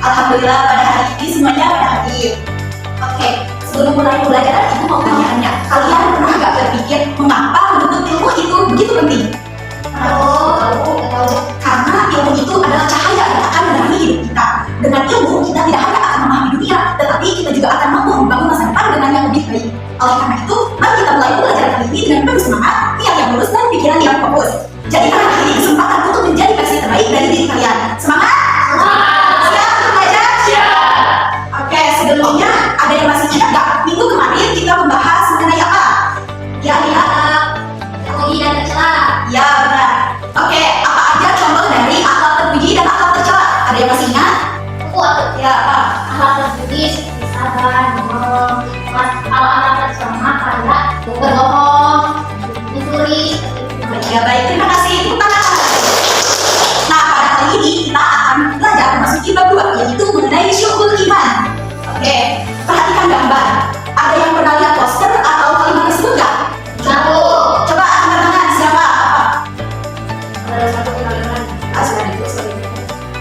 Alhamdulillah pada hari ini semuanya pada hadir. Oke, sebelum mulai pembelajaran itu mau tanya-tanya, kalian pernah nggak berpikir mengapa menuntut ilmu itu begitu penting? Karena ilmu itu adalah cahaya yang akan menerangi hidup kita. Dengan ilmu kita tidak hanya akan memahami dunia, tetapi kita juga akan mampu membangun masa depan dengan yang lebih baik. Oleh karena itu, mari kita mulai pembelajaran kali ini dengan penuh semangat, niat yang lurus dan pikiran yang fokus. Jadi karena ini kesempatan untuk menjadi versi terbaik dari diri kalian. Semangat! Siap belajar? Siap! Oke, sebelumnya ada yang masih ingat nggak? Minggu kemarin kita membahas mengenai apa? Ya, Terpuji dan tercela. Ya, benar. Oke, apa aja contoh dari akhlak terpuji dan akhlak tercela? Ada yang masih ingat? Ya, apa? Akhlak terpuji seperti sabar, bohong. Kalau akhlak tercela pada berbohong, mencuri. Ya, baik. Terima kasih. Tepuk tangan. Nah, pada kali ini kita akan belajar memasuki bab 2, yaitu mengenai syukur iman. Oke, perhatikan gambar. Ada yang pernah lihat poster atau kalimat tersebut nggak? Satu. Coba angkat tangan. Siapa? Apa? Ada satu kalimat.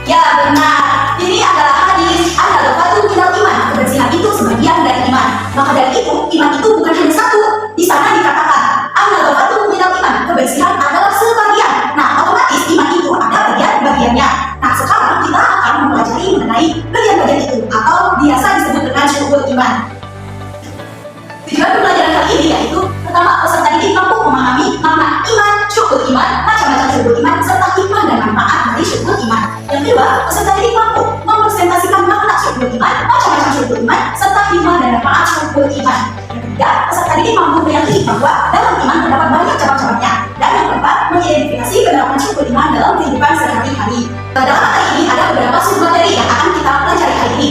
Ya, benar. Ini adalah hadis al-ghafatu minal iman. Kebersihan itu sebagian dari iman. Maka dari itu, iman itu bukan hanya satu. Di sana dikatakan al-ghafatu minal iman. Kebersihan adalah sebagian. Nah, otomatis iman itu ada bagian-bagiannya. Nah, sekarang kita akan mempelajari mengenai bagian-bagian itu atau biasa disebut dengan syukur iman. Tujuan pembelajaran kali ini yaitu pertama, peserta didik mampu memahami makna iman, syukur iman, macam-macam syukur iman, serta hikmah dan manfaat dari syukur iman. Yang kedua, peserta didik mampu mempresentasikan makna syukur iman, macam-macam syukur iman, serta hikmah dan manfaat syukur iman. Yang ketiga, peserta didik mampu meyakini bahwa dalam iman terdapat banyak cabang-cabangnya. Dan yang keempat, mengidentifikasi penerapan syukur iman dalam kehidupan sehari-hari. Dalam materi ini ada beberapa submateri yang akan kita pelajari hari ini.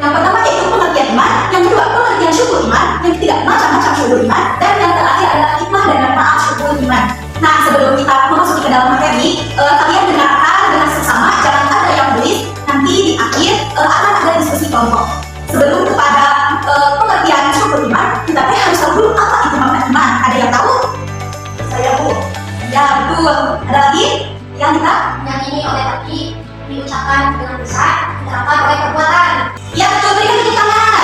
Yang pertama yaitu pengertian iman, yang kedua pengertian syukur iman, yang ketiga macam-macam syukur iman, dan yang terakhir adalah hikmah dan manfaat syukur iman. Nah, sebelum kita memasuki ke dalam materi, kalian dengarkan dengan seksama, jangan ada yang berisik. Nanti di akhir akan ada diskusi kelompok. Sebelum kepada pengertian syukur iman, kita harus tahu dulu apa itu makna iman. Ada yang tahu? Saya Bu. Ya betul. Ada lagi yang kita? Meyakini oleh hati, diucapkan dengan lisan, diterapkan oleh perbuatan. Ya betul, berikan tepuk tangan.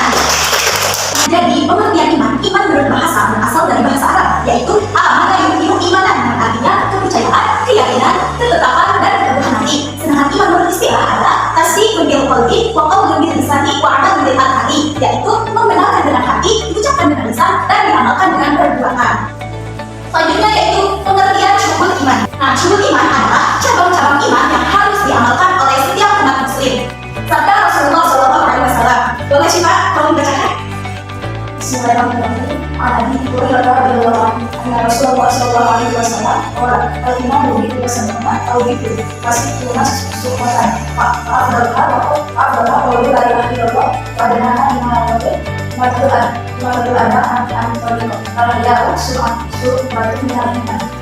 Jadi pengertian iman menurut bahasa berasal dari bahasa Arab, yaitu amana yu'minu imanan, yang artinya kepercayaan, keyakinan, ketetapan dan keteguhan hati. Sedangkan iman menurut istilah adalah tasdiqun bil qalbi wa qaulun bil lisani wa amalun bil arkani, yaitu membenarkan dengan hati, diucapkan dengan lisan dan diamalkan dengan perbuatan. Selanjutnya yaitu pengertian syukur iman. Nah, syukur iman adalah cabang-cabang iman yang harus diamalkan oleh setiap umat muslim. Sabda Rasulullah SAW. Boleh sih Pak, tolong bacakan. Bismillahirrahmanirrahim. Al-Hadith Hurairah radhiyallahu anhu anna Rasulullah sallallahu alaihi wasallam qala al-imanu bi tasawwuf aw bi tasawwuf sunnatan fa'adalha wa la ilaha illallah wa dana iman wa tu'an an kalau ya sunnah.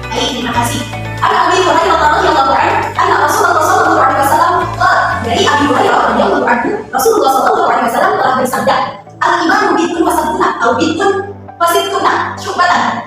Baik, terima kasih. Abi Hurairah radhiyallahu anhu anna Rasulullah sallallahu alaihi wasallam qala, dari Abi Hurairah radhiyallahu anhu Rasulullah sallallahu alaihi wasallam telah bersabda, al-imanu bitun wasatuna atau bitun wasituna syubatan.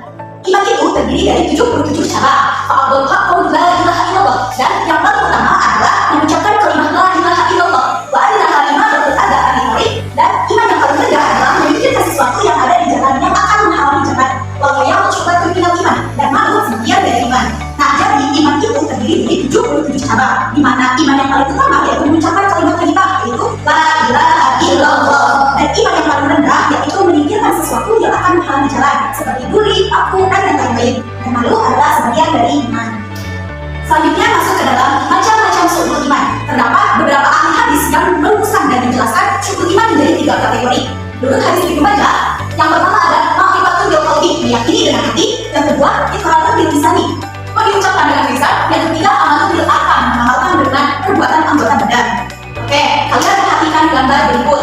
Iman itu terdiri dari 77 cara. Fa'adulha qaul la ilaha illallah, dan yang paling utama adalah mengucapkan kalimat la ilaha illallah. Wa anna kalimah berada di tarik, dan iman yang paling rendah adalah memikirkan sesuatu yang ada di jalan yang akan menghalangi jalan. Wa ya'mul syubatan minal iman, dan malu sebagian dari iman. Nah, jadi iman itu terdiri dari 77 cabang, di mana iman yang paling utama yaitu mengucapkan kalimat thayyibah, yaitu la ilaha illallah. Dan iman yang paling rendah yaitu meninggalkan sesuatu yang akan menghalangi jalan, seperti duri, paku, dan lain-lain. Dan malu adalah sebagian dari iman. Selanjutnya masuk ke dalam macam-macam syukur iman. Terdapat beberapa ahli hadis yang merumuskan dan menjelaskan syukur iman menjadi 3 kategori. Menurut hadis Ibnu Majah, yang pertama ada ma'rifatun bil qalbi, meyakini dengan hati. Yang kedua, iqrarun bil lisani, mengucapkan dengan lisan. Yang ketiga, amalun bil arkan, mengamalkan dengan perbuatan anggota badan. Oke, kalian perhatikan gambar berikut.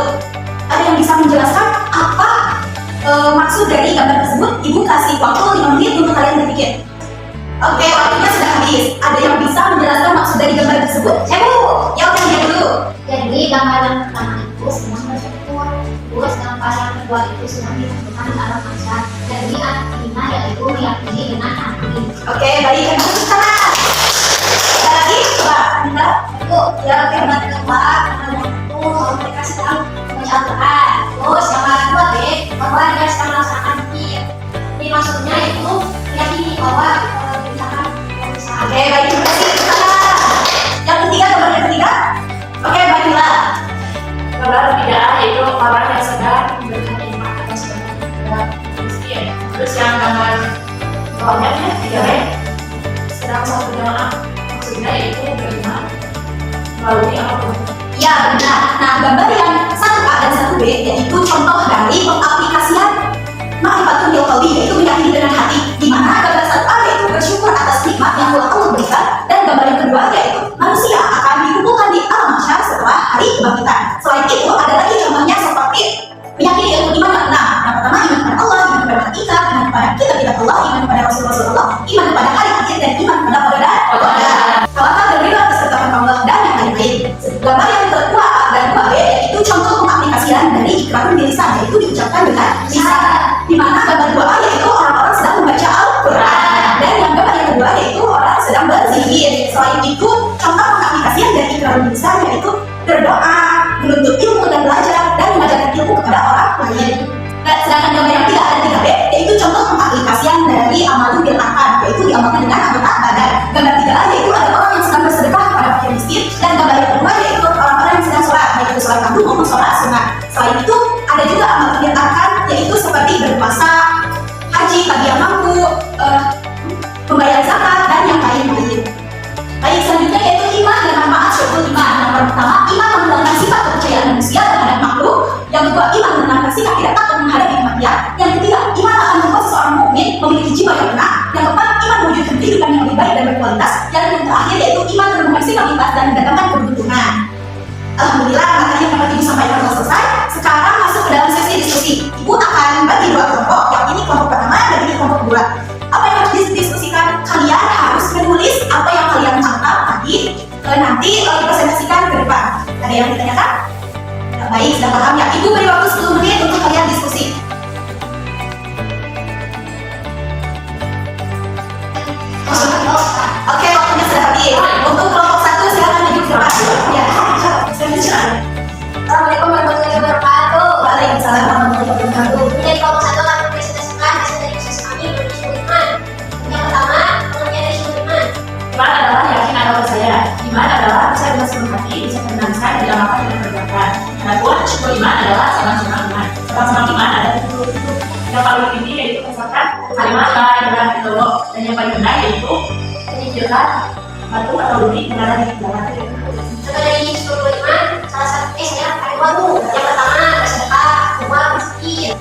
Ada yang bisa menjelaskan apa maksud dari gambar tersebut? Ibu kasih waktu 5 menit untuk kalian berpikir. Oke, waktunya sudah habis. Ada yang bisa menjelaskan maksud dari gambar tersebut? Bu, ya udah dia dulu. Jadi gambar yang pertama itu sedang bersyukur, terus gambar yang kedua itu sedang ditentukan di alam masyarakat. Jadi artinya yaitu meyakini dengan hati. Oke, baik. Tepuk tangan. Ada lagi? Coba, kita. Bu, yang kedua adalah kalau mereka sedang membaca Al-Quran. Terus yang kedua bahwa dia sedang melaksanakan zikir. Jadi maksudnya itu meyakini bahwa misalkan Oke, baik, terima kasih. Yang ketiga, gambar yang ketiga. Oke, baiklah. Gambar ketiga yaitu orang yang sedang berkhidmat atau sedang miskin. Terus yang gambar bawahnya tiga sedang satu jamaah, maksudnya yaitu beriman melalui apapun. Ya, benar. Nah, gambar yang 1A dan 1B yaitu contoh dari pengaplikasian ma'rifatul bil qalbi, yaitu meyakini dengan hati, di mana gambar 1A yaitu bersyukur atas nikmat yang telah Allah berikan, dan gambar yang kedua yaitu manusia akan dikumpulkan di alam mahsyar setelah hari kebangkitan. Selain itu, ada lagi contohnya seperti meyakini ilmu iman yang enam. Yang pertama, iman kepada Allah, iman kepada malaikat, iman kepada kitab Allah, iman kepada Rasulullah, iman kepada hari akhir, dan iman kepada qadar. Tawakal dan ridha atas ketetapan Allah dan yang lain-lain. Gambar yang kedua dan 2B yaitu contoh pengaplikasian dari ikrarun bil lisan, yaitu diucapkan dengan lisan. Di mana gambar 2A yaitu orang-orang sedang membaca Al-Quran, dan yang gambar yang kedua yaitu orang sedang berzikir. Selain itu, contoh pengaplikasian dari ikrarun bil lisan yaitu berdoa, menuntut ilmu dan belajar, dan mengajarkan ilmu kepada orang lain. Nah, sedangkan gambar yang 3 dan 3B yaitu contoh pengaplikasian dari amalun bil arkan, yaitu diamalkan dengan anggota badan. Gambar 3A yaitu ada orang yang sedang bersedekah kepada fakir miskin, dan gambar yang kedua yaitu orang-orang yang sedang sholat, baik itu sholat fardu maupun sholat sunat. Selain itu, ada juga amalun bil arkan, yaitu seperti berpuasa, haji bagi yang mampu, membayar zakat, dan yang lain-lain. Baik, selanjutnya yaitu iman dan manfaat syukur iman. Yang pertama, iman menggunakan sifat kepercayaan manusia terhadap makhluk. Yang kedua, iman menggunakan sikap tidak takut menghadapi kematian. Yang ketiga, iman akan membuat seorang mukmin memiliki jiwa yang tenang. Yang keempat, iman mewujudkan kehidupan yang lebih baik dan berkualitas. Yang terakhir yaitu iman menemukan stabilitas dan mendatangkan keberuntungan. Alhamdulillah, materi yang dapat Ibu sampaikan telah selesai. Sekarang masuk ke dalam sesi diskusi. Ibu akan bagi dua kelompok. Yang ini kelompok pertama dan ini kelompok kedua. Apa yang harus didiskusikan? Kalian harus menulis apa yang kalian tangkap tadi. Nanti dipresentasikan ke depan. Ada yang ditanyakan? Baik, sudah paham ya. Ibu beri waktu 10 menit untuk kalian diskusi. Oke, waktunya sudah habis. Untuk kelompok 1 silakan maju ke depan. Ya, saya bicara. Assalamualaikum warahmatullahi wabarakatuh. Waalaikumsalam warahmatullahi wabarakatuh. Jadi kelompok 1 akan mempresentasikan hasil dari diskusi kami mengenai syukur iman. Yang pertama, pengertian dari syukur iman. Iman adalah yakin atau percaya. Iman adalah bisa dengan seluruh hati, bisa dengan lisan, diamalkan dan dikerjakan. Adapun syukur iman adalah cabang-cabang iman. Cabang-cabang iman ada 70. Yang paling tinggi yaitu misalkan kalimat la ilaha illallah, dan yang paling rendah yaitu menyingkirkan batu atau duri mengarah di belakang. Contoh dari syukur iman, salah satu saya ada dua bu. Yang pertama, bersedekah, kedua berpikir.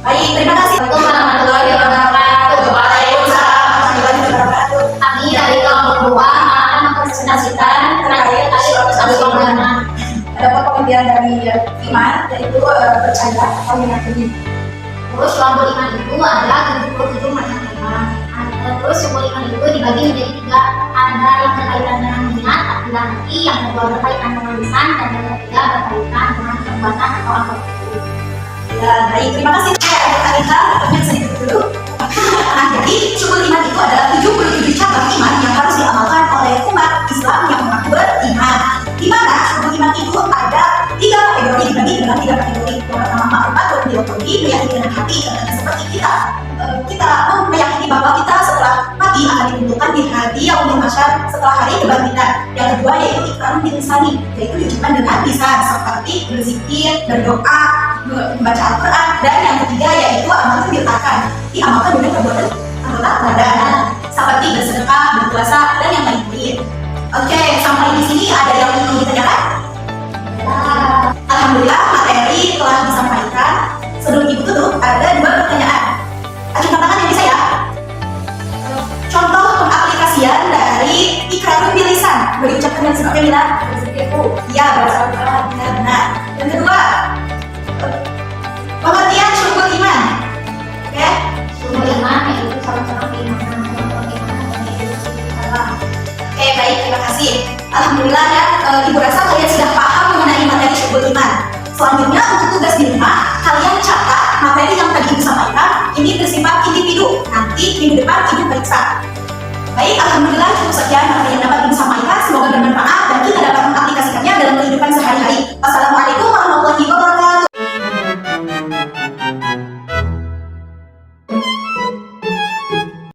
Baik, terima kasih. Assalamualaikum warahmatullahi wabarakatuh. Waalaikumsalam warahmatullahi wabarakatuh. Kami dari kelompok 2 akan mempresentasikan terkait dari syukur iman. Ada pengertian dari iman yaitu percaya atau meyakini. Terus syukur iman itu ada 77 macam iman. Terus syukur iman itu dibagi menjadi 3. Ada yang berkaitan dengan niat, akidah hati, yang kedua berkaitan dengan lisan, dan yang ketiga berkaitan dengan perbuatan atau akal. Ya, baik, terima kasih. Kita punya sedikit dulu. Nah, jadi syukur iman itu adalah 77 cabang iman yang harus diamalkan oleh umat Islam yang mengaku beriman. Di mana syukur iman itu ada 3 kategori, dibagi dalam 3 kategori. Yang pertama, ma'rifatul bil qalbi, meyakini dengan hati, seperti kita meyakini bahwa kita setelah mati akan dikumpulkan di hari yaumul mahsyar setelah hari kebangkitan. Yang kedua yaitu ikrarun bil lisani, yaitu diucapkan dengan lisan seperti berzikir, berdoa, membaca Al-Quran. Dan yang ketiga yaitu amalun bil arkan, diamalkan dengan perbuatan anggota badan seperti bersedekah, berpuasa, dan yang lain-lain. Oke, sampai di sini ada yang ingin ditanyakan? Alhamdulillah, materi telah disampaikan. Sebelum Ibu tutup, ada 2 pertanyaan. Acungkan tangan yang bisa ya. Contoh pengaplikasian dari ikrarun bil lisan, boleh ucapkan dengan seperti bila berzikirku. Ya, benar. Benar. Yang kedua, pengertian syukur iman. Oke? Syukur iman yaitu sama-sama keimanan. Oke, baik, terima kasih. Alhamdulillah ya, Ibu rasa kalian sudah paham mengenai materi syukur iman. Selanjutnya untuk tugas di rumah, kalian catat materi yang tadi Ibu sampaikan. Ini bersifat individu. Nanti minggu depan Ibu periksa. Baik, alhamdulillah cukup sekian materi yang